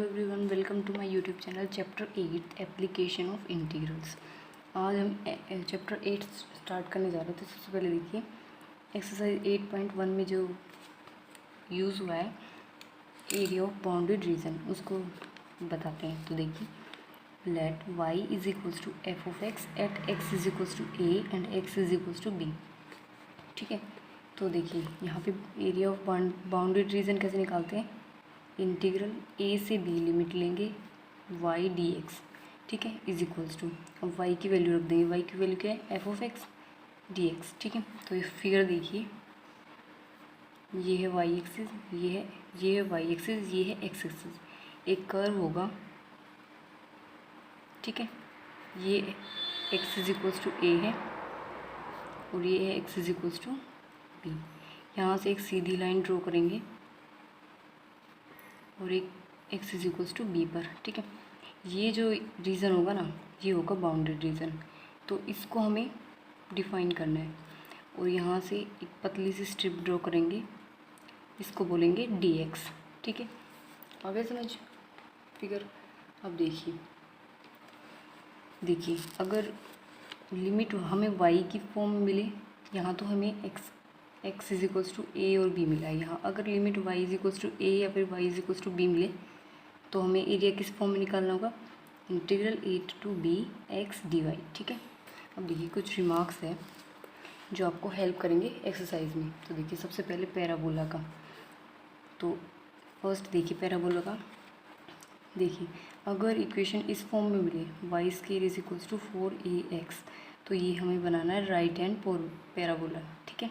Everyone, welcome to my YouTube channel chapter 8 application of integrals. आज हम chapter 8 start करने जा रहे थे। सबसे पहले देखिए एक्सरसाइज 8.1 में जो यूज़ हुआ है एरिया ऑफ बाउंडेड रीजन, उसको बताते हैं। तो देखिए let y is equals to f of x at x is equals to a and x is equals to b. ठीक है, तो देखिए यहाँ पे एरिया ऑफ बाउंडेड रीजन कैसे निकालते हैं। इंटीग्रल a से b लिमिट लेंगे y dx, ठीक है, इज इक्वल्स टू, अब y की वैल्यू रख देंगे। y की वैल्यू क्या है, एफ ऑफ एक्स dx। ठीक है, तो ये फिगर देखिए, ये है y एक्सिस, ये है y एक्सिस, ये है x एक्सिस। एक कर्व होगा, ठीक है, ये x is equals to a है और ये है x is equals to b। यहाँ से एक सीधी लाइन ड्रॉ करेंगे और एक x is equals to b पर। ठीक है, ये जो रीज़न होगा ना, ये होगा बाउंडेड रीज़न। तो इसको हमें डिफाइन करना है और यहाँ से एक पतली सी स्ट्रिप ड्रॉ करेंगे, इसको बोलेंगे dx। ठीक है, आगे समझ फिगर। अब देखिए अगर लिमिट हमें y की फॉर्म में मिले, यहाँ तो हमें x is equals to a और b मिला है। यहाँ अगर limit y is equals to a या फिर y is equals to b मिले तो हमें एरिया किस फॉर्म में निकालना होगा, integral a to b x dy। ठीक है, अब देखिए कुछ रिमार्क्स है जो आपको हेल्प करेंगे एक्सरसाइज में। तो देखिए सबसे पहले पैराबोला का, तो फर्स्ट देखिए पैराबोला का, देखिए अगर इक्वेशन इस फॉर्म में मिले y square is equals to 4ax, तो ये हमें बनाना है राइट हैंड पैराबोला। ठीक है,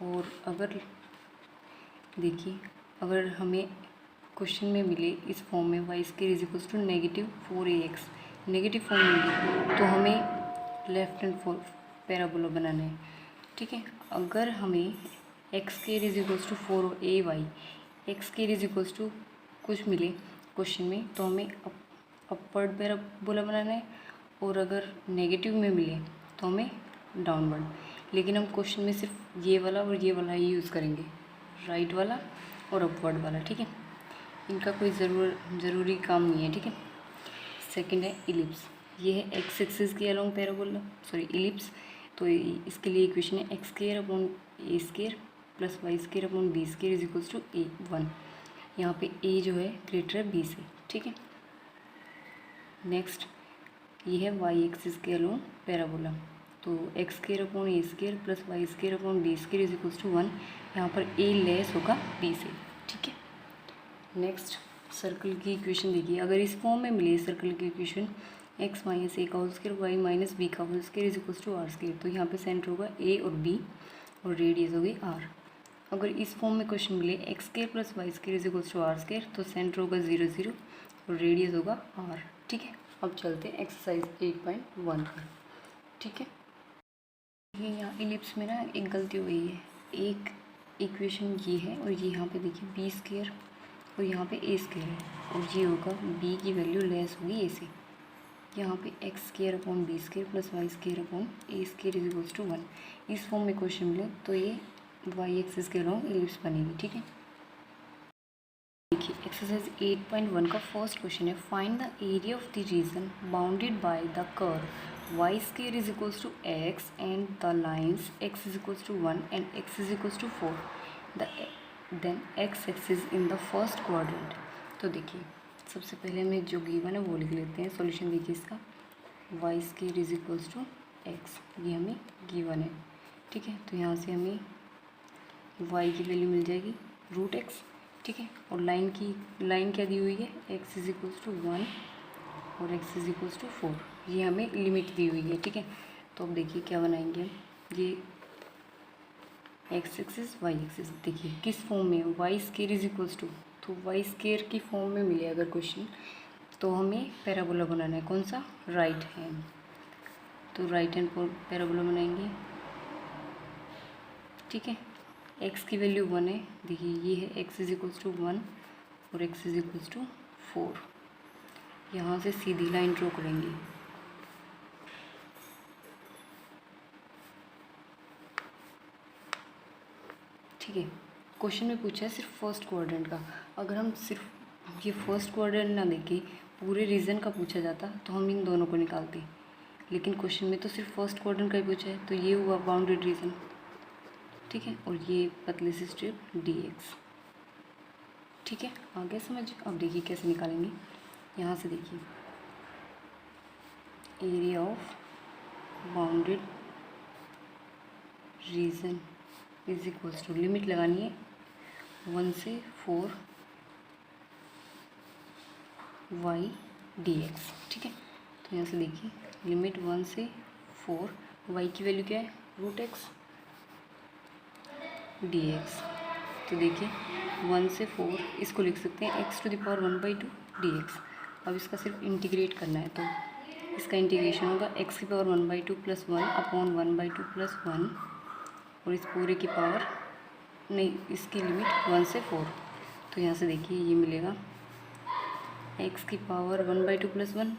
और अगर देखिए अगर हमें क्वेश्चन में मिले इस फॉर्म में y square is equals to -4ax, negative form में मिले तो हमें लेफ्ट हैंड पैराबोला बनाना है। ठीक है, अगर हमें x square is equals to 4ay, x square is equals to कुछ मिले क्वेश्चन में तो हमें अपवर्ड पैराबोला बनाना है, और अगर नेगेटिव में मिले तो हमें डाउनवर्ड। लेकिन हम क्वेश्चन में सिर्फ ये वाला और ये वाला ही यूज़ करेंगे, राइट वाला और अपवर्ड वाला। ठीक है, इनका कोई ज़रूरी काम नहीं है। ठीक है, सेकंड है इलिप्स, ये है एक्स एक्सिस के अलोंग पैराबोला, सॉरी इलिप्स। तो इसके लिए इक्वेशन है x square upon a square plus y square upon b square is equals to a1। यहाँ पे a जो है ग्रेटर है b से। ठीक है, नेक्स्ट ये है वाई एक्सिस के अलोंग पैराबोला, तो x square upon a square plus y square upon b square is equals to 1। यहाँ पर a लेस होगा b से। ठीक है, नेक्स्ट सर्कल की इक्वेशन देखिए, अगर इस फॉर्म में मिले सर्कल की इक्वेशन x माइनस ए का whole square y minus b का whole square is equals to r square, तो यहाँ पे सेंटर होगा a और b और रेडियस होगी r। अगर इस फॉर्म में क्वेश्चन मिले x square plus y square is equals to r square, तो सेंटर होगा 0 0 और रेडियस होगा r। ठीक है, अब चलते हैं एक्सरसाइज 8.1 पर। ठीक है, ये यहाँ इलिप्स में ना एक गलती हो गई है, एक इक्वेशन ये है और ये यहाँ पे देखिए बी स्क्वायर और यहाँ पे ए स्क्वायर है, और ये होगा b की वैल्यू लेस होगी a से। यहाँ पे x square upon b square plus y square upon a square is equals to 1। इस फॉर्म में क्वेश्चन मिले तो ये वाई एक्सिस के अलोंग इलिप्स बनेगी। ठीक है, देखिए एक्सरसाइज 8.1 का फर्स्ट क्वेश्चन है, find the area of the region bounded by the curve y square is equals to x and the lines x is equals to 1 and x is equals to 4 then x axis in the first quadrant. तो देखिए सबसे पहले हमें जो given है वो लिख लेते हैं। सॉल्यूशन देखिए इसका, y square is equals to x, ये हमें गिवन है। ठीक है, तो यहाँ से हमें y की वैल्यू मिल जाएगी √x। ठीक है, और लाइन क्या दी हुई है, x इज इक्वल्स टू 1 और x इज इक्वल्स टू 4, ये हमें लिमिट दी हुई है। ठीक है, तो अब देखिए क्या बनाएंगे हम, ये x एक्सिस y एक्सिस देखिए किस फॉर्म में है, y square is equals to, तो वाई स्क्वायर की फॉर्म में मिले अगर क्वेश्चन तो हमें पैराबोला बनाना है। कौन सा, राइट हैंड, तो राइट हैंड पैराबोला बनाएंगे। ठीक है, x की वैल्यू 1 है, देखिए ये है x इज इक्वल्स टू 1 और x इज इक्वल्स टू 4। यहाँ से सीधी लाइन ड्रॉ करेंगे। ठीक है, क्वेश्चन में पूछा है सिर्फ फर्स्ट क्वाड्रेंट का, अगर हम सिर्फ ये फर्स्ट क्वाड्रेंट ना देके पूरे रीजन का पूछा जाता तो हम इन दोनों को निकालते, लेकिन क्वेश्चन में तो सिर्फ फर्स्ट क्वाड्रेंट का ही पूछा है, तो ये हुआ बाउंडेड रीजन, ठीक है। और ये पतली सी स्ट्रिप dx, ठीक है। आगे समझ। अब देखिए कैसे निकालेंगे। यहाँ से देखिए area of bounded region is equals to, limit लगानी है 1 से 4 y dx, ठीक है। तो यहाँ से देखिए लिमिट 1 से 4, y की वैल्यू क्या है √x dx। तो देखिए 1 से 4 इसको लिख सकते हैं x⁻1/2 dx। अब इसका सिर्फ इंटीग्रेट करना है, तो इसका इंटीग्रेशन होगा x⁻1/2 + 1 अपॉन 1/2 + 1, और इस पूरे की पावर नहीं, इसकी लिमिट 1 से 4। तो यहाँ से देखिए ये मिलेगा x⁻1/2 + 1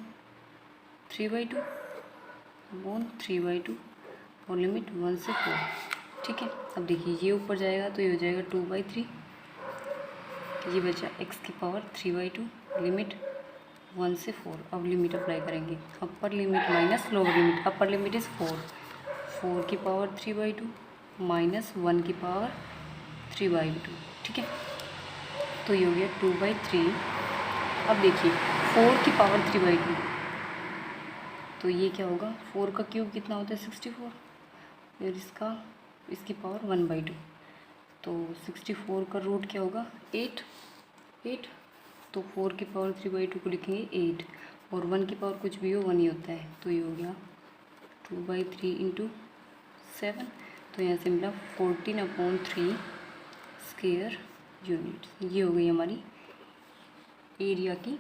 3/2 अपॉन 3/2 और लिमिट 1 से 4, ठीक है। अब देखिए ये ऊपर जाएगा तो ये हो जाएगा 2/3, ये बचा x⁻3/2 लिमिट 1 से 4। अब लिमिट अप्लाई करेंगे, upper limit minus lower limit, upper limit is 4/3/2 minus 1/3/2, ठीक है। तो ये हो गया 2/3। अब देखिए 4/3/2, तो ये क्या होगा 4 का क्यूब कितना होता है 64, और इसकी पावर 1/2, तो 64 का रूट क्या होगा 8, तो 4/3/2 को लिखेंगे 8, और 1 की पावर कुछ भी हो 1 ही होता है, तो ये हो गया 2/3 × 7, तो यहाँ से मिला 14/3 स्क्वायर यूनिट। ये हो गई हमारी एरिया की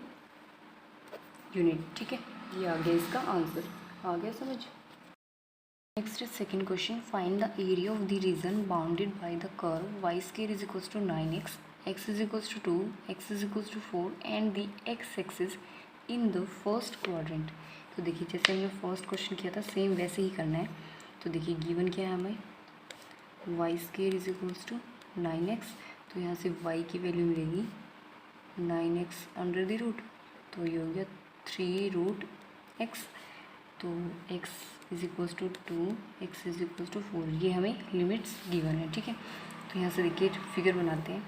यूनिट, ठीक है। ये आ गया इसका आंसर, आ गया समझ। Next is second question, find the area of the region bounded by the curve y² = 9x, x = 2, x = 4 and the x axis in the first quadrant. तो देखिए जैसे हमने फर्स्ट क्वेश्चन किया था सेम वैसे ही करना है। तो देखिए गिवन क्या है हमें y² = 9x, तो यहाँ से y की वैल्यू मिलेगी 9x √, तो ये हो गया 3√x, तो x = 2, x = 4, ये हमें लिमिट्स गिवन है, ठीक है। तो यहाँ से देखिए फिगर बनाते हैं।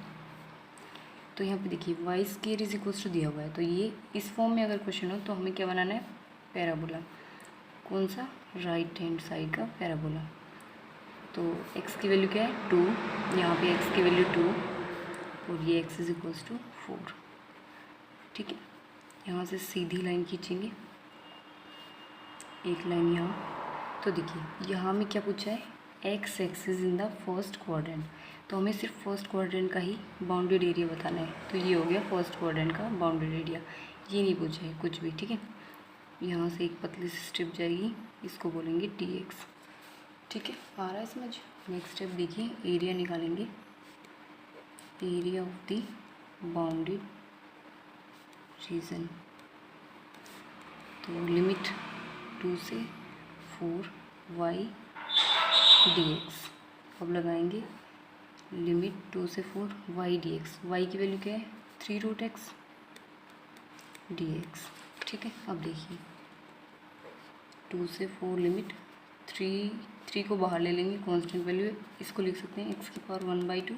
तो यहाँ पे देखिए y² दिया हुआ है, तो ये इस फॉर्म में अगर क्वेश्चन हो तो हमें क्या बनाना है पैराबोला। कौन सा राइट हैंड साइड का पैराबोला। तो x की वैल्यू क्या है 2, यहाँ पे x की वैल्यू 2 और ये x = 4, ठीक है। यहाँ से सीधी लाइन खींचेंगे, एक लाइन यहाँ। तो देखिए यहाँ में क्या पूछा है x axis in the first quadrant, तो हमें सिर्फ फर्स्ट क्वाड्रेंट का ही बाउंडेड एरिया बताना है। तो ये हो गया फर्स्ट क्वाड्रेंट का बाउंडेड एरिया, ये नहीं पूछा है कुछ भी, ठीक है। यहाँ से एक पतली सी स्ट्रिप जाएगी, इसको बोलेंगे dx, ठीक है। आ रहा है समझ। नेक्स्ट स्टेप देखिए एरिया निकालेंगे, area of the bounded reason. तो लिमिट 2 से 4 y dx, अब लगाएंगे लिमिट 2 से 4 y dx, y की वैल्यू क्या है 3√x dx, ठीक है। अब देखिए 2 से 4 लिमिट 3 को बाहर ले लेंगे, कांस्टेंट वैल्यू है, इसको लिख सकते हैं x⁻1/2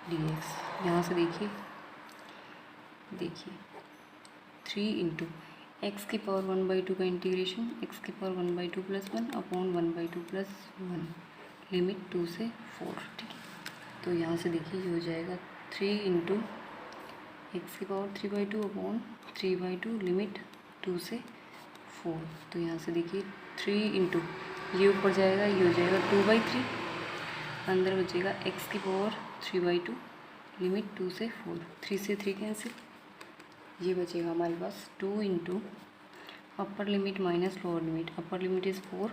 dx। यहाँ से देखिए 3 × x⁻1/2 का इंटीग्रेशन x⁻1/2 + 1 अपॉन 1/2 + 1 लिमिट 2 से 4, ठीक है। तो यहाँ से देखिए ये हो जाएगा 3 × x⁻3/2 अपॉन 3/2 लिमिट 2 से 4। तो यहाँ से देखिए 3 × ये ऊपर जाएगा, ये हो जाएगा 2/3, अंदर बचेगा x⁻3/2 लिमिट 2 से 4, 3 से 3 कैंसिल, ये बचेगा हमारे पास 2 × upper limit minus lower limit, upper limit is 4,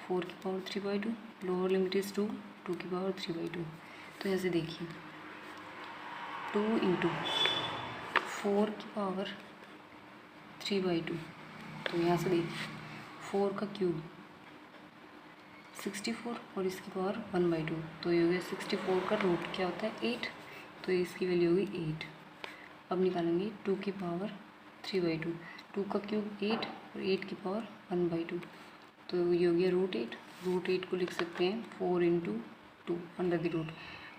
4⁻3/2, lower limit is 2, 2⁻3/2। तो यहाँ से देखिए 2 × 4⁻3/2, तो यहाँ से देखिए 4 का क्यूब 64 और इसकी पावर 1/2, तो ये हो गया 64 का रूट क्या होता है 8, तो इसकी वैल्यू होगी 8। अब निकालेंगे 2 की पावर 3/2, 2 का क्यूब 8 और 8 की पावर 1/2, तो ये हो गया √8। √8 को लिख सकते हैं 4 × 2 अंडर द रूट।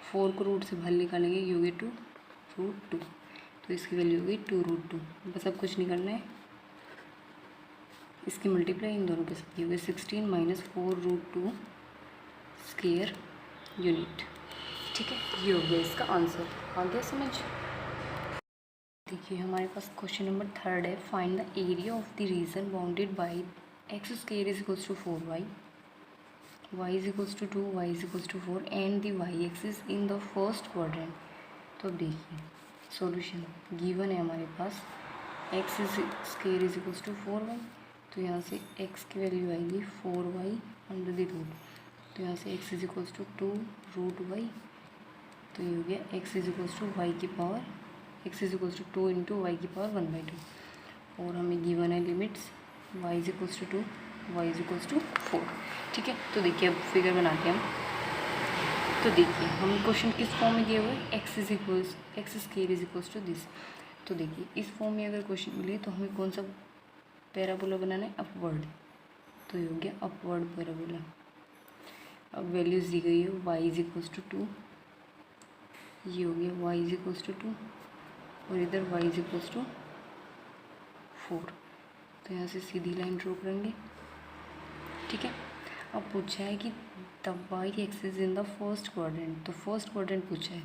4 को रूट से बाहर निकालेंगे, ये हो गया 2 √2, तो इसकी वैल्यू हो गई 2√2। बस अब कुछ नहीं करना है, इसकी मल्टीप्लाई इन दोनों के साथ, ये हो गया 16 - 4√2 स्क्वायर यूनिट। ठीक है, ये हो गया इसका आंसर। आ गया समझ? देखिए हमारे पास क्वेश्चन नंबर 3 है, find the area of the region bounded bye x² = 4y, y = 2, y = 4 and the y axis in the first quadrant. तो देखिए सॉल्यूशन गिवन है हमारे पास, x² = 4y, तो यहाँ से x की वैल्यू आएगी 4y अंडर द रूट, तो यहाँ से x = 2 √y, तो ये हो गया x = y की पावर, x = 2 × y की पावर 1/2, और हमें गिवन है लिमिट्स y = 2, y = 4। ठीक है, तो देखिए अब फिगर बनाते हैं हम। तो देखिए हम क्वेश्चन किस फॉर्म में दिए हुए हैं, x² = दिस। तो देखिए इस फॉर्म में अगर क्वेश्चन मिले तो हमें कौन सा पैराबोला बनाना है, अपवर्ड, तो ये हो गया अपवर्ड पैराबोला। अब वैल्यूज़ दी गई है, y = 2, ये हो गया y = 2, और इधर y = 4, तो यहाँ से सीधी लाइन ड्रॉ करेंगे। ठीक है, अब पूछा है कि the y axis in the first quadrant, तो फर्स्ट क्वाड्रेंट पूछा है,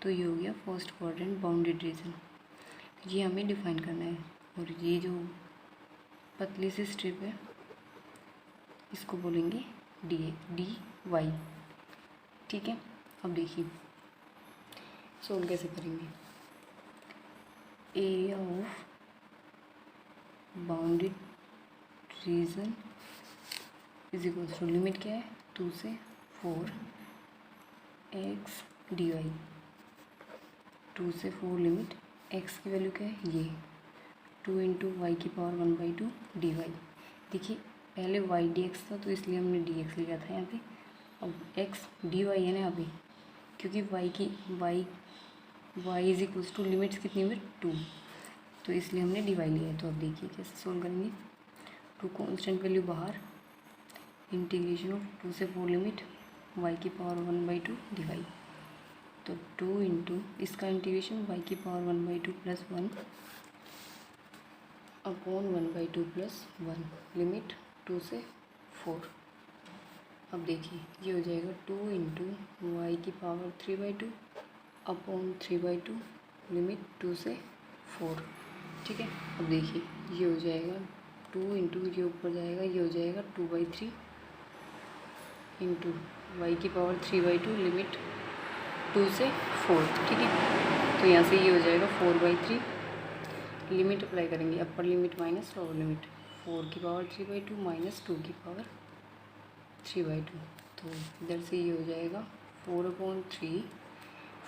तो ये हो गया फर्स्ट क्वाड्रेंट बाउंडेड रीजन, ये हमें डिफाइन करना है। और ये जो पतली सी स्ट्रिप है इसको बोलेंगे dy। ठीक है, अब देखिए सोल्व कैसे करेंगे। Area of bounded region is equal to, limit क्या है 2 से 4 x dy, 2 से 4 लिमिट, x की वैल्यू क्या है ये 2 × y की पावर 1/2 dy। देखिए पहले y dx था तो इसलिए हमने dx लिया था यहाँ पे, अब x dy है ना यहाँ पे, क्योंकि y = लिमिट्स कितनी हुई 2, तो इसलिए हमने dy लिया है। तो अब देखिए कैसे सोल्व करेंगे। 2 कॉन्स्टेंट वैल्यू बाहर, इंटीग्रेशन ऑफ 2 से 4 लिमिट y की पावर 1/2 dy, तो 2 × इसका इंटीग्रेशन y की पावर 1/2 + 1 अपॉन 1/2 + 1 लिमिट 2 से 4। अब देखिए ये हो जाएगा 2 × y की पावर 3/2 अपॉन 3/2 लिमिट 2 से 4। ठीक है, अब देखिए ये हो जाएगा 2 × ये ऊपर जाएगा, ये हो जाएगा 2/3 × y की पावर 3/2 लिमिट 2 से 4। ठीक है, तो यहाँ से ये हो जाएगा 4/3, लिमिट अप्लाई करेंगे, upper limit minus lower limit, 4 की पावर 3/2 माइनस 2 की पावर 3/2, तो इधर से ये हो जाएगा 4/3,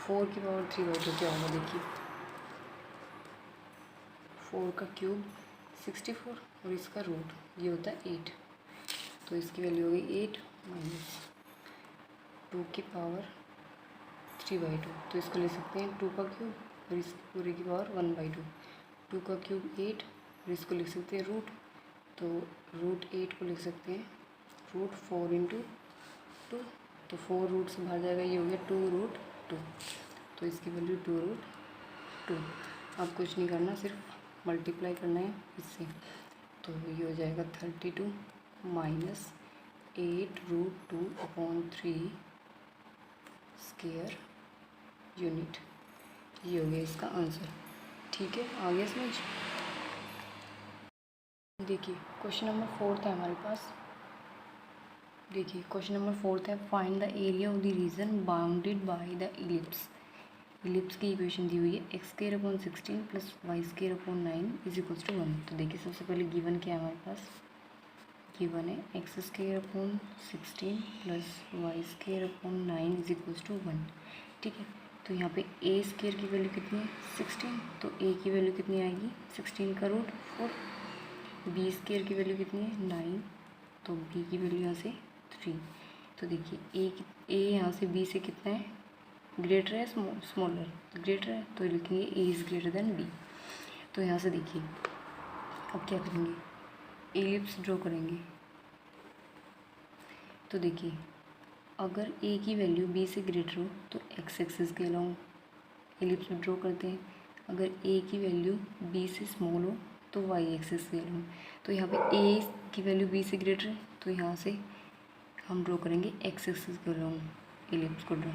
4 की पावर 3/2 क्या होगा देखिए, 4 का क्यूब 64 और इसका रूट ये होता है 8, तो इसकी वैल्यू हो गई 8 माइनस 2 की पावर 3/2, तो इसको ले सकते हैं 2 का क्यूब और इसकी पूरे की पावर 1/2, 2 का क्यूब 8 और इसको लिख सकते हैं रूट, तो √8 को लिख सकते हैं √4 × 2, तो 4 रूट से बाहर जाएगा, ये हो गया 2√2, तो इसकी वैल्यू 2√2। अब कुछ नहीं करना, सिर्फ मल्टीप्लाई करना है इससे, तो ये हो जाएगा 32 माइनस 8√2/3 स्क्वायर यूनिट, ये हो गया इसका आंसर। ठीक है, आ गया समझ। देखिए क्वेश्चन नंबर 4 है हमारे पास। देखिए क्वेश्चन नंबर 4 है, find the area of the region bounded by the ellipse. Ellipse की इक्वेशन दी हुई है x² / 16 + y² / 9 = 1। तो देखिए सबसे पहले गिवन क्या है हमारे पास, गिवन है x² / 16 + y² / 9 = 1। ठीक है, तो यहाँ पे a² की वैल्यू कितनी है 16, तो a की वैल्यू कितनी आएगी 16 का रूट 4, b² की वैल्यू कितनी है 9, तो b की वैल्यू यहाँ से 3। तो देखिए a यहाँ से b से कितना है ग्रेटर है स्मॉलर, ग्रेटर है तो लिखेंगे a is greater than b. तो यहाँ से देखिए अब क्या करेंगे, एलिप्स ड्रॉ करेंगे। तो देखिए अगर ए की वैल्यू बी से ग्रेटर हो तो एक्स एक्सिस के अलॉन्ग एलिप्स ड्रॉ करते हैं, अगर ए की वैल्यू बी से स्मॉल हो तो वाई एक्सिस के अलॉन्ग। तो यहाँ पे ए की वैल्यू बी से ग्रेटर है तो यहाँ से हम ड्रॉ करेंगे एक्स एक्सिस के अलॉन्ग एलिप्स को ड्रॉ।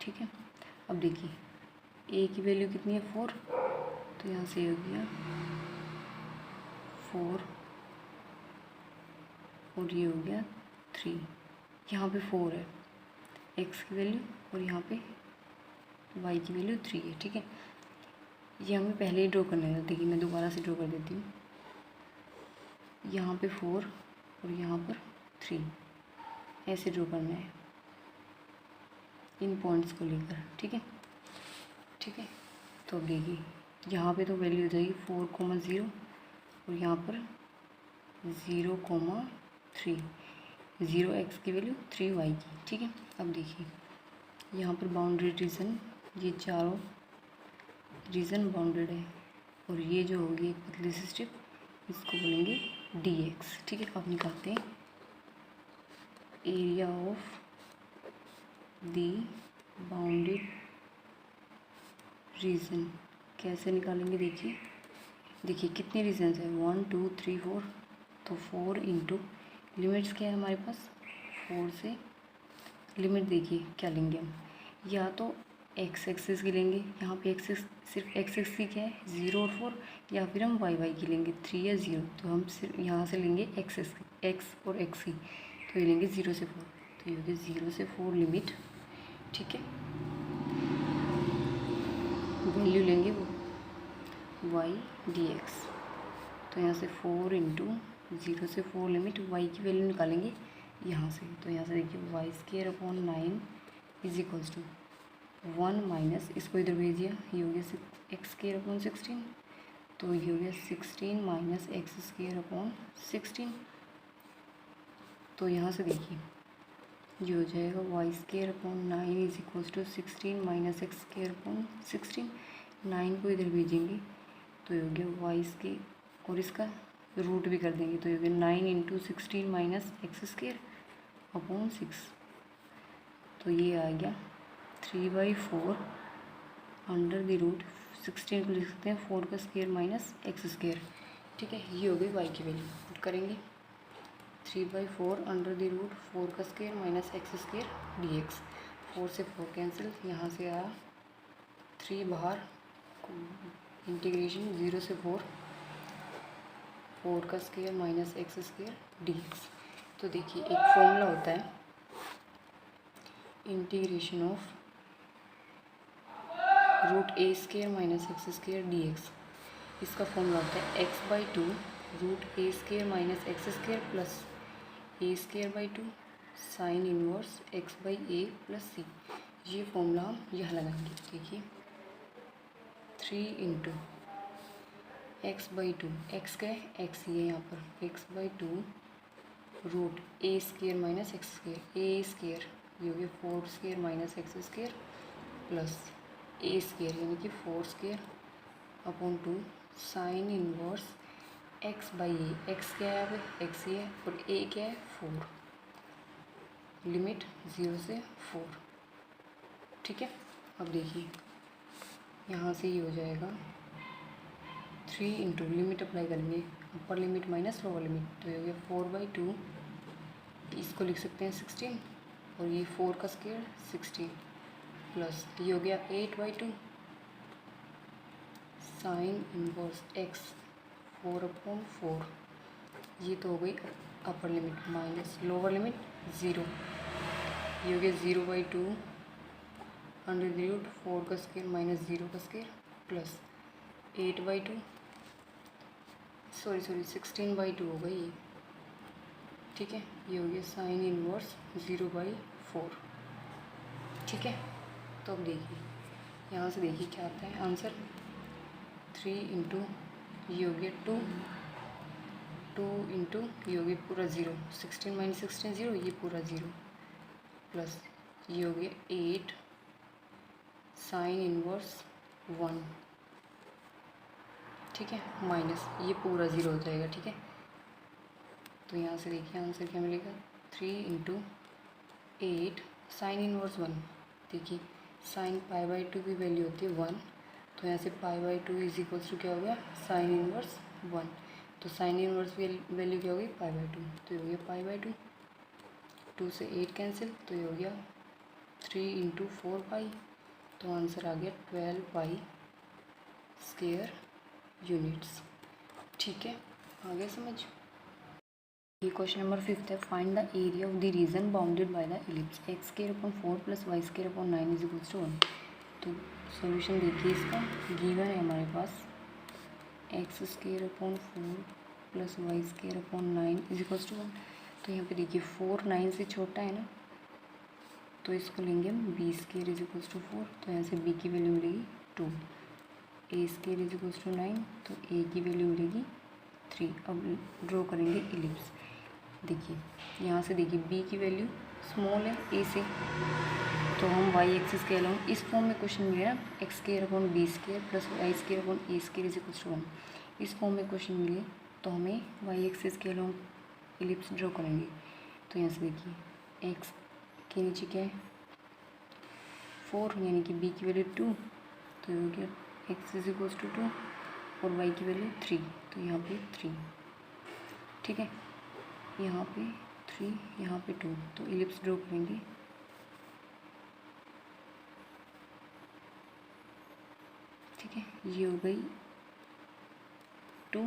ठीक है, अब देखिए ए की वैल्यू कितनी है 4, तो यहाँ से हो गया 4 और ये हो गया 3। यहाँ पे 4 है एक्स की वैल्यू और यहाँ पे वाई की वैल्यू 3 है। ठीक है, ये हमें पहले ही ड्रॉ करना है। देखिए मैं दोबारा से ड्रॉ कर देती हूँ। यहाँ पे 4 और यहाँ पर 3 ऐसे ड्रॉ करना है इन पॉइंट्स को लेकर। ठीक है, ठीक है, तो अब देखिए यहाँ पे तो वैल्यू हो जाएगी 4,0 और यहाँ पर 0,3, 0 एक्स की वैल्यू 3 वाई की। ठीक है, अब देखिए यहाँ पर बाउंड्री रीजन, ये चारों रीजन बाउंडेड है और ये जो होगी एक पतली सी स्ट्रिप, इसको बोलेंगे डी एक्स। ठीक है, अब निकालते हैं area of the bounded reason. कैसे निकालेंगे, देखिए देखिए कितने रीजन्स हैं 1 2 3 4, तो 4 इंटू लिमिट्स क्या है हमारे पास 4 से, लिमिट देखिए क्या लेंगे हम, या तो एक्स एक्सिस की लेंगे, यहाँ पे एक्सिस सिर्फ एक्स एक्सिस की क्या है 0 और 4, या फिर हम वाई वाई की लेंगे 3 या 0, तो हम सिर्फ यहाँ से लेंगे एक्स और एक्स की, तो ये लेंगे 0 से 4, तो ये हो गया 0 से 4 लिमिट। ठीक है, वैल्यू लेंगे वो वाई डी एक्स, तो यहाँ से 4 इंटू 0 से 4 लिमिट वाई की वैल्यू निकालेंगे यहाँ से। तो यहाँ से देखिए y square upon 9 is equals to 1 minus, इसको इधर भेज दिया, ये हो गया एक्स स्क्वायर अपॉन 16, तो ये हो गया 16 माइनस एक्स स्क्वायर अपॉन 16। तो यहाँ से देखिए ये हो जाएगा y square upon 9 is equals to 16 minus x square upon 16, 9 को इधर भेजेंगे तो ये हो गया वाई स्क्वायर, और इसका रूट भी कर देंगे तो ये हो गया 9 into 16 minus x square upon 6, तो ये आ गया 3/4 अंडर द रूट 16 को लिख सकते हैं 4 का स्क्वायर माइनस एक्स स्क्वायर। ठीक है, ये हो गई वाई की वैल्यू, पुट करेंगे 3/4 अंडर द रूट 4 का square minus x square d x, 4 से 4 कैंसिल, यहाँ से आया 3 बाहर, इंटीग्रेशन 0 से 4 का square minus x square d x. तो देखिए एक फॉर्मूला होता है integration of root a square minus x square d x, इसका फॉर्मूला होता है x/2 root a square minus x square plus a square by 2 sine inverse x/a plus c. ये formula हम यहाँ लगाएंगे। देखिए 3 इंटू x/2, एक्स का है एक्स ही है यहाँ पर, x/2 root a square minus x square, a square ये हो गया 4 square minus x square plus a square यानी कि 4 square upon 2 sine inverse x/a, x क्या है यहाँ पे एक्स ही है और ए क्या है 4, लिमिट 0 से 4। ठीक है, अब देखिए यहाँ से ये हो जाएगा 3 इंटू लिमिट अप्लाई करेंगे, upper limit minus lower limit, तो ये हो गया 4/2, इसको लिख सकते हैं 16 और ये 4 का स्क्वायर 16 प्लस ये हो गया 8/2 साइन इनवर्स एक्स 4/4, ये तो हो गई upper limit minus lower limit 0, ये हो गया 0/2 अंडर द रूट 4 का स्क्वायर माइनस 0 का स्क्वायर प्लस 8/2 सॉरी 16/2 हो गई ये। ठीक है, ये हो गया साइन इनवर्स 0/4। ठीक है, तो अब देखिए यहाँ से देखिए क्या आता है आंसर, 3 इंटू ये हो गया 2 इंटू ये हो गया पूरा 0, 16 माइनस 16 0, ये पूरा 0 प्लस ये हो गया 8 साइन इनवर्स 1, ठीक है, माइनस ये पूरा 0 हो जाएगा, ठीक है। तो यहाँ से देखिए आंसर क्या मिलेगा, 3 इंटू 8 साइन इनवर्स 1। देखिए साइन π/2 की वैल्यू होती है 1, तो यहाँ से π/2 इज इक्वल्स टू क्या हो गया, साइन इनवर्स 1। तो साइन इनवर्स वैल्यू क्या होगी, π/2, तो ये हो गया π/2। 2 से 8 कैंसिल, तो ये हो गया 3 इंटू 4π, तो आंसर आ गया 12 पाई स्क्वायर यूनिट्स, ठीक है। आगे समझ। ये क्वेश्चन नंबर 5 है, find the area of the region bounded by the ellipse x² + 4 + y² 9 = 1। तो सॉल्यूशन देखिए इसका, गिवन है हमारे पास x² 4 + y² 9 = 1। तो यहाँ पे देखिए 4 9 से छोटा है ना, तो इसको लेंगे हम b² = 4, तो यहाँ से b की वैल्यू मिलेगी 2, a² = 9, तो a की वैल्यू मिलेगी 3। अब ड्रॉ करेंगे इलिप्स। देखिए यहाँ से देखिए b की वैल्यू स्मॉल है a से, तो हम y एक्सिस के अलॉन्ग इस फॉर्म में क्वेश्चन मिले ना, x² + b² + y² + a² = 1, इस फॉर्म में क्वेश्चन मिले, तो हमें y एक्सिस के अलॉन्ग इलिप्स ड्रॉ करेंगे। तो यहाँ से देखिए x के नीचे क्या है 4, यानी कि b की वैल्यू 2, तो ये हो गया x = 2 और y की वैल्यू 3, तो यहाँ पे 3, ठीक है, यहाँ पे 3, यहाँ पे 2, तो इलिप्स ड्रॉ करेंगे। ठीक है, ये हो गई 2,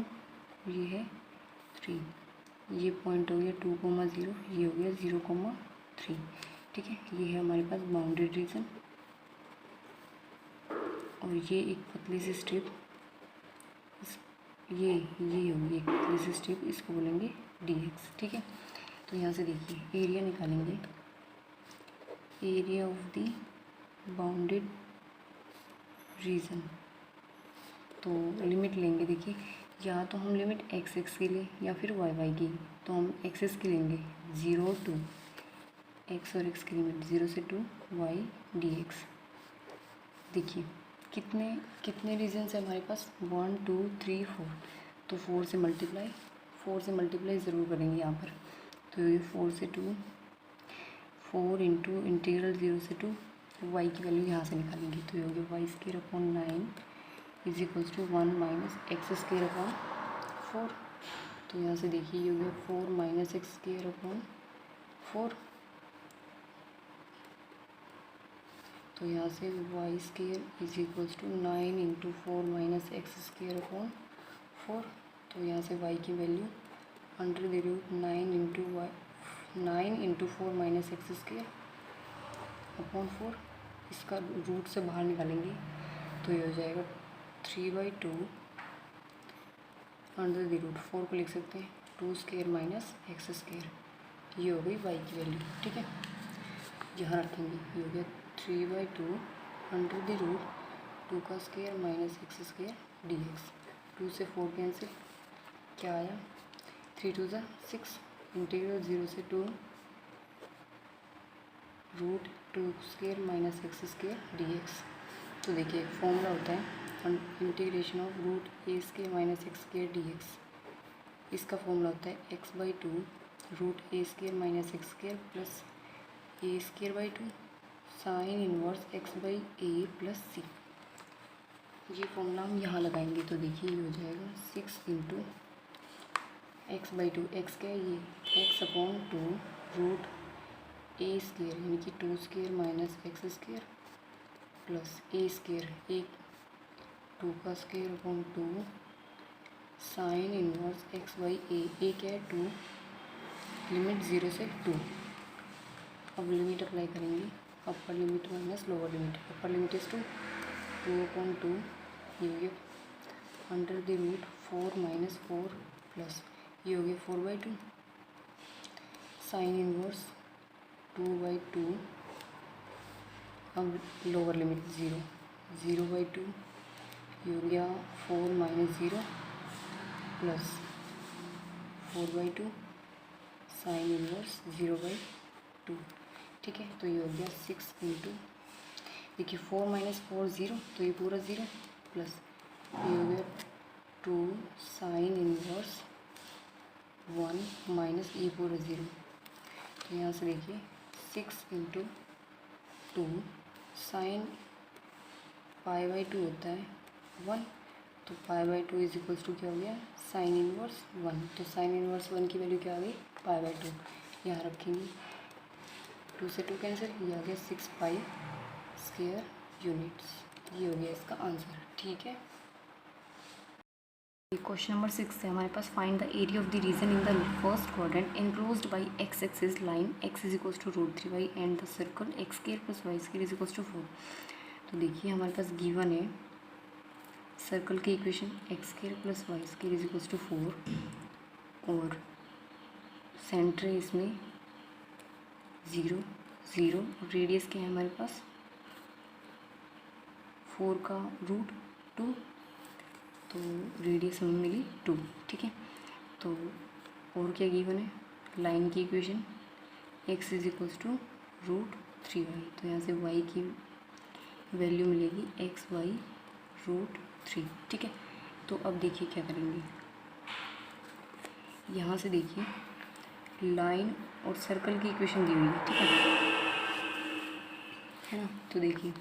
ये है 3, ये पॉइंट हो गया 2,0, ये हो गया 0,3, ठीक है। ये है हमारे पास बाउंडेड रीजन, और ये एक पतली सी स्ट्रिप, ये होगी एक पतली सी स्ट्रिप, इसको बोलेंगे dx, ठीक है। तो यहाँ से देखिए एरिया निकालेंगे, area of the bounded reason, तो लिमिट लेंगे। देखिए या तो हम लिमिट x की लें या फिर y की, तो हम x की लेंगे 0 to x और x की लिमिट 0 से 2 y dx। देखिए कितने रीजन्स है हमारे पास, 1 2 3 4, तो 4 से मल्टीप्लाई ज़रूर करेंगे यहाँ पर। तो ये 4 से 2, 4 इंटू इंटीग्रल 0 से 2, y की वैल्यू यहाँ से निकालेंगे, तो ये हो गया y² 9 is equals to 1 - x² 4। तो यहाँ से देखिए ये हो गया 4 - x² 4, तो यहाँ से y² is equals to 9 into 4 - x² 4। तो यहाँ से y की वैल्यू √9 इंटू 4 - x² 4, इसका रूट से बाहर निकालेंगे, तो ये हो जाएगा 3/2 √4 को लिख सकते हैं 2² - x²। ये हो गई y की वैल्यू, ठीक है, यहाँ रखेंगे। ये हो गया 3/2 √2² - x² dx। 2 से 4 कैंसिल, क्या आया, 3 2 6, इंटीग्रल 0 से 2 √2² - x² dx। तो देखिए फॉर्मूला होता है integration of √a² - x² dx। इसका फॉर्मूला होता है x/2 √a² - x² plus a²/2 sign inverse x/a plus c। ये फॉर्मूला हम यहाँ लगाएंगे, तो देखिए ये हो जाएगा 6 इंटू x/2, x क्या है ये x/2 √a² यानी कि 2² - x² plus a², 2² sign inverse x/a, a क्या है 2, लिमिट 0 से 2। अब लिमिट अप्लाई करेंगे, upper limit minus lower limit, upper limit is 2/2, ये हो गया √4 - 4 प्लस ये हो गया 4/2 साइन इनवर्स 2/2। अब लोअर लिमिट 0, 0/2, ये हो गया 4 - 0 प्लस 4/2 साइन इनवर्स 0/2, ठीक ठीक है। तो ये हो गया 6 इंटू, देखिए 4 माइनस 4 0, तो ये पूरा 0 प्लस ये हो गया 2 साइन इनवर्स 1 माइनस ये पूरा 0। तो यहाँ से देखिए 6 इंटू 2 साइन π/2 होता है 1, तो π/2 इज इक्वल्स टू क्या हो गया साइन इनवर्स 1। तो साइन इनवर्स 1 की वैल्यू क्या आ गई π/2, यहाँ रखेंगे 2 से 2 कैंसिल, ये आ गया 6 पाई स्क्वायर यूनिट्स। ये हो गया इसका आंसर, ठीक है। क्वेश्चन नंबर 6 है हमारे पास, find the area of the region in the first quadrant enclosed by x axis line x is equals to √3y and the circle x square plus y square is equals to 4। तो देखिए हमारे पास given है circle की equation x square plus y square is equals to 4 और centre है इसमें 0 0 और रेडियस क्या है हमारे पास 4 का √2, तो रेडियस हमें मिली 2, ठीक है। तो और क्या गिवन है लाइन की equation x is equals to √3y, तो यहाँ से y की वैल्यू मिलेगी xy √3, ठीक है। तो अब देखिए क्या करेंगे, यहाँ से देखिए लाइन और सर्कल की इक्वेशन दी हुई है, ठीक है ना। तो देखिए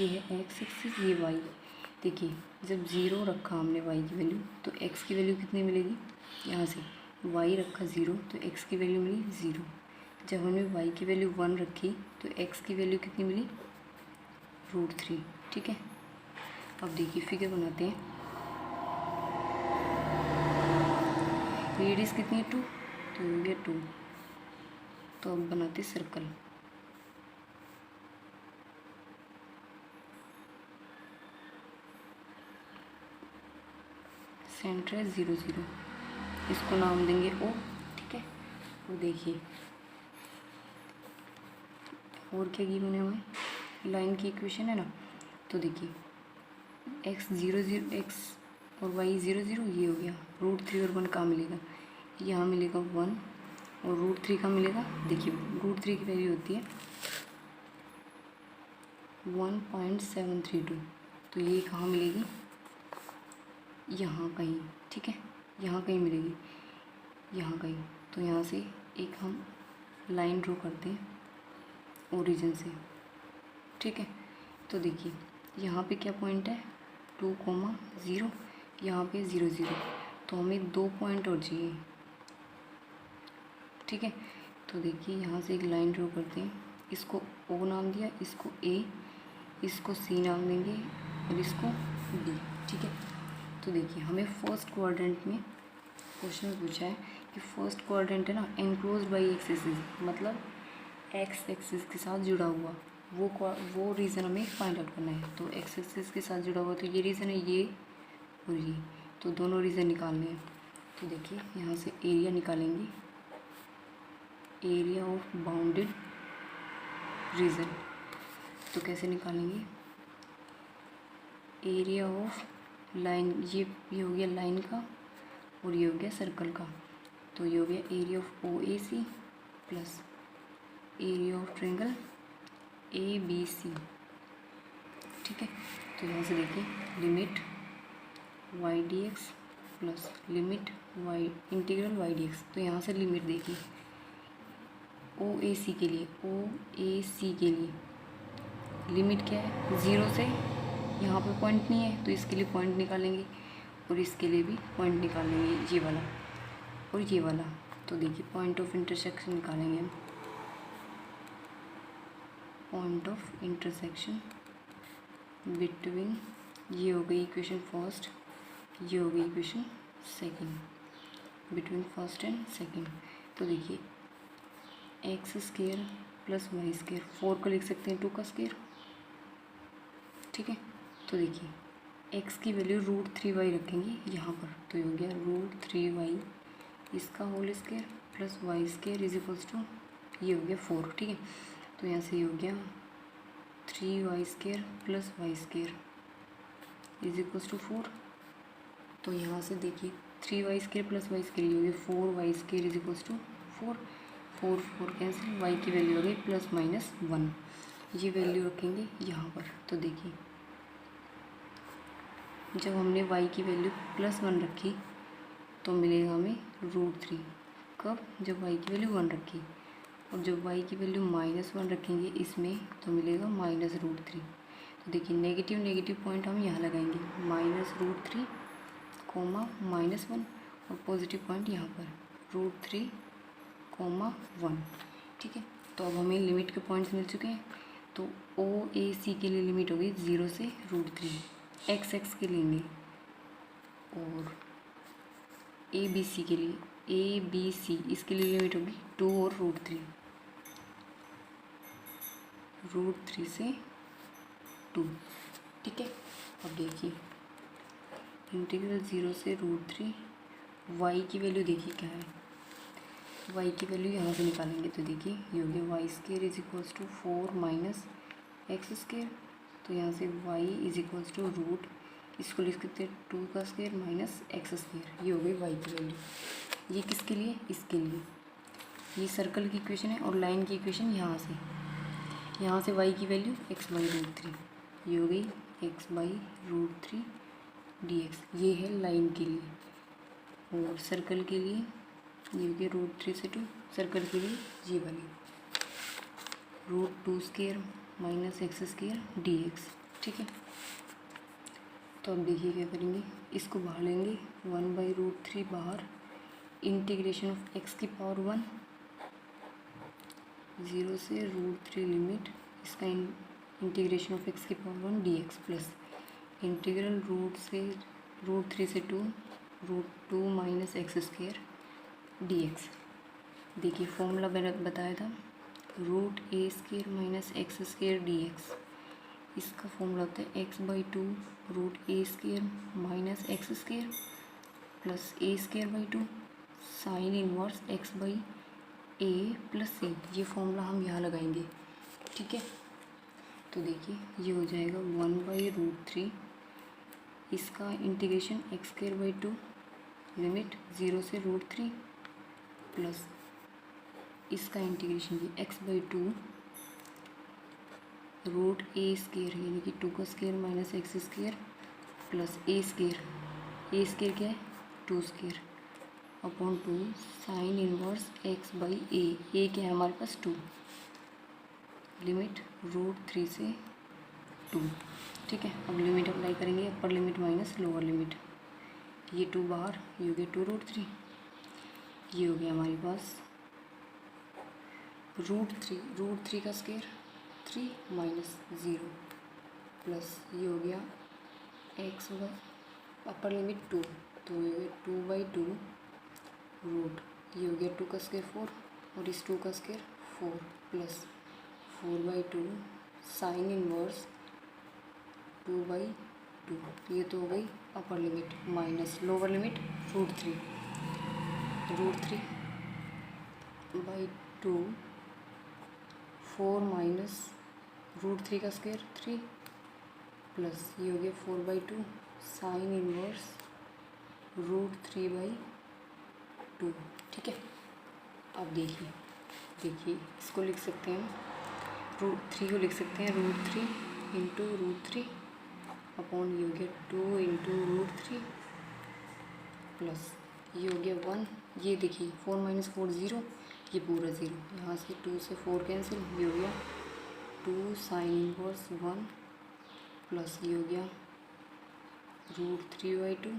ये है एक्स एक्सिस, ये वाई। देखिए जब 0 रखा हमने y की वैल्यू तो x की वैल्यू कितनी मिलेगी, यहाँ से y रखा 0 तो x की वैल्यू मिली 0। जब हमने y की वैल्यू 1 रखी तो x की वैल्यू कितनी मिली √3, ठीक है। अब देखिए फिगर बनाते हैं, रेडियस कितनी है 2, तो हो गया 2। तो अब बनाते सर्कल, सेंटर है 0 0, इसको नाम देंगे O, ठीक है। और देखिए और क्या गिवन है हमें, लाइन की इक्वेशन है ना। तो देखिए x 0 0 x और y 0 0, ये हो गया √3 और 1 कहाँ मिलेगा, यहाँ मिलेगा 1 और √3 का मिलेगा, देखिए √3 की वैल्यू होती है 1.732, तो ये कहाँ मिलेगी यहाँ कहीं, ठीक है, यहाँ कहीं मिलेगी, यहाँ कहीं। तो यहाँ से एक हम लाइन ड्रॉ करते हैं ओरिजिन से, ठीक है। तो देखिए यहाँ पे क्या पॉइंट है 2,0, यहाँ पे 0 0, तो हमें 2 पॉइंट और चाहिए, ठीक है। तो देखिए यहाँ से एक लाइन ड्रॉ करते हैं, इसको O नाम दिया, इसको A, इसको C नाम देंगे और इसको B, ठीक है। तो देखिए हमें फर्स्ट क्वाड्रेंट में क्वेश्चन में पूछा है कि फर्स्ट क्वाड्रेंट है ना एनक्लोज्ड बाय एक्स एक्सिस, मतलब एक्स एक्सिस के साथ जुड़ा हुआ वो रीज़न हमें फाइंड आउट करना है। तो एक्स एक्सिस के साथ जुड़ा हुआ तो ये रीज़न है ये और ये, तो दोनों रीज़न निकालने हैं। तो देखिए यहाँ से एरिया निकालेंगे, एरिया ऑफ बाउंडेड रीजन। तो कैसे निकालेंगे, एरिया ऑफ लाइन, ये हो गया लाइन का और ये हो गया सर्कल का, तो ये हो गया area of OAC plus area of triangle ABC, ठीक है। तो यहाँ से देखिए limit y dx plus limit y integral y dx। तो यहाँ से लिमिट देखिए OAC के लिए लिमिट क्या है 0 से, यहाँ पे पॉइंट नहीं है तो इसके लिए पॉइंट निकालेंगे और इसके लिए भी पॉइंट निकालेंगे, ये वाला और ये वाला। तो देखिए पॉइंट ऑफ इंटरसेक्शन निकालेंगे हम, पॉइंट ऑफ इंटरसेक्शन बिटवीन, ये हो गई इक्वेशन फर्स्ट, ये हो गई equation second, between first and second. तो देखिए x square plus y square, 4 को लिख सकते हैं 2 का स्क्वायर, ठीक है। तो देखिए x की वैल्यू √3y रखेंगे यहाँ पर, तो ये हो गया √3y इसका whole square plus y square is equals to, ये हो गया 4, ठीक है। तो यहाँ से ये हो गया 3y square plus y square is equals to 4। तो यहाँ से देखिए 3y² प्लस y² ये होगी 4y² is equals to 4, 4 cancel, y की वैल्यू हो गई ±1। ये वैल्यू रखेंगे यहाँ पर। तो देखिए जब हमने y की वैल्यू +1 रखी तो मिलेगा हमें √3। कब? जब y की वैल्यू 1 रखी। और जब y की वैल्यू -1 रखेंगे इसमें तो मिलेगा -√3। तो देखिए नेगेटिव नेगेटिव पॉइंट हम यहाँ लगाएंगे, -√3, -1 और पॉजिटिव पॉइंट यहाँ पर √3, 1। ठीक है, तो अब हमें लिमिट के पॉइंट्स मिल चुके हैं। तो OAC के लिए लिमिट होगी 0 से √3, XX के लेंगे, और ABC के लिए ABC इसके लिए लिमिट होगी 2 और √3, √3 से 2। ठीक है, अब देखिए इंटीग्रल 0 से √3, y की वैल्यू देखिए क्या है, y की वैल्यू यहाँ से निकालेंगे। तो देखिए ये हो गया y² is equals to 4 - x²। तो यहाँ से y is equals to root, इसको लिख सकते हैं 2 का स्क्वायर -x²। ये हो गई y की वैल्यू। ये किसके लिए? इसके लिए। ये सर्कल की इक्वेशन है और लाइन की इक्वेशन यहाँ से y की वैल्यू x/√3, ये हो गई x/√3 dx। ये है लाइन के लिए। और सर्कल के लिए ये हो गया √3 से 2, सर्कल के लिए ये वाली √2² -x² dx। ठीक है, तो अब देखिए क्या करेंगे, इसको बाहर लेंगे, 1/√3 बाहर, इंटीग्रेशन ऑफ x की पावर 1, 0 से √3 लिमिट, इसका इंटीग्रेशन ऑफ x की पावर 1 dx प्लस इंटीग्रल √3 से 2, √2 - x² dx। देखिए फॉर्मूला मैंने बताया था, √a² - x² dx। इसका फॉर्मूला होता है x/2 √a² - x² plus a²/2 sign inverse x/a plus c। ये फॉर्मूला हम यहाँ लगाएंगे। ठीक है, तो देखिए ये हो जाएगा 1/√3, इसका इंटीग्रेशन x²/2 लिमिट 0 से √3 प्लस इसका इंटीग्रेशन भी x/2 √a² यानी कि 2 का स्क्वायर -x² प्लस a² क्या है? 2² अपॉन 2 साइन इनवर्स x/a क्या है हमारे पास? 2, लिमिट √3 से 2। ठीक है, अब लिमिट अप्लाई करेंगे, upper limit minus lower limit, ये 2 बाहर, ये हो गया 2√3, ये हो गया हमारे पास √3 का स्क्वायर 3 - 0 प्लस ये हो गया x अपर लिमिट 2, तो ये हो गया 2/2 रूट, ये हो गया 2 का स्क्वायर 4 और इस 2 का स्क्वायर 4 प्लस 4/2 साइन इनवर्स 2/2। ये तो हो गई upper limit minus lower limit √3 √3/2 4 minus √3 का स्क्वायर 3 प्लस ये हो गया 4/2 साइन इनवर्स √3/2। ठीक है, अब देखिए इसको लिख सकते हैं, √3 को लिख सकते हैं √3 इंटू √3 अपॉन ये हो गया 2 इंटू √3 प्लस ये हो गया 1। ये देखिए 4 - 4 0, ये पूरा 0, यहाँ से 2 से 4 कैंसिल, ये हो गया 2 साइन इनवर्स 1 प्लस ये हो गया √3/2,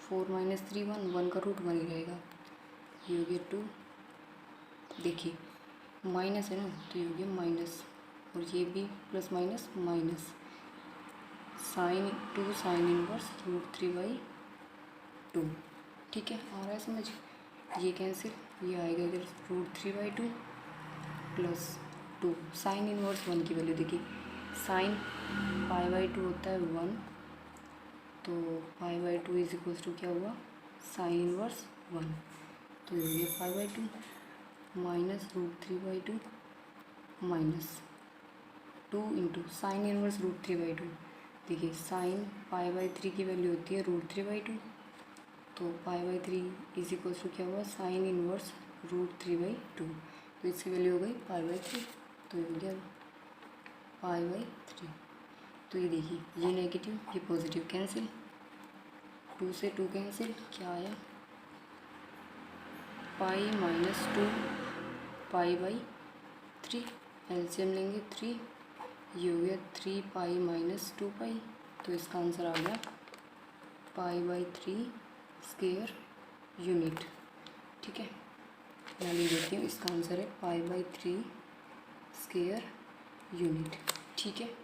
4 - 3 1 का रूट 1 ही रहेगा, ये हो गया 2। देखिए माइनस है ना, तो ये हो गया माइनस, और ये भी plus minus minus sine 2 sine inverse √3/2। ठीक है, आ रहा है समझ? ये कैंसिल, ये आएगा इधर √3/2 प्लस 2 साइन इनवर्स 1 की वैल्यू देखिए, साइन π/2 होता है 1, तो π/2 इज इक्वल्स टू क्या हुआ? साइन इनवर्स 1, तो ये π/2 minus √3/2 minus 2 into sine inverse √3/2। देखिए साइन π/3 की वैल्यू होती है √3/2 तो π/3 इज इक्वल्स टू क्या हुआ, साइन इनवर्स √3/2, तो इसकी वैल्यू हो गई π/3, तो ये हो गया π/3। तो ये देखिए, ये नेगेटिव ये पॉजिटिव कैंसिल, 2 से 2 कैंसिल, क्या आया π-2 π/3, एलसीएम लेंगे 3, ये हो गया 3π-2π, तो इसका आंसर आ गया π/3 स्क्वायर यूनिट। ठीक है, मैं लिख देती हूँ, इसका आंसर है π/3 स्क्वायर यूनिट। ठीक है।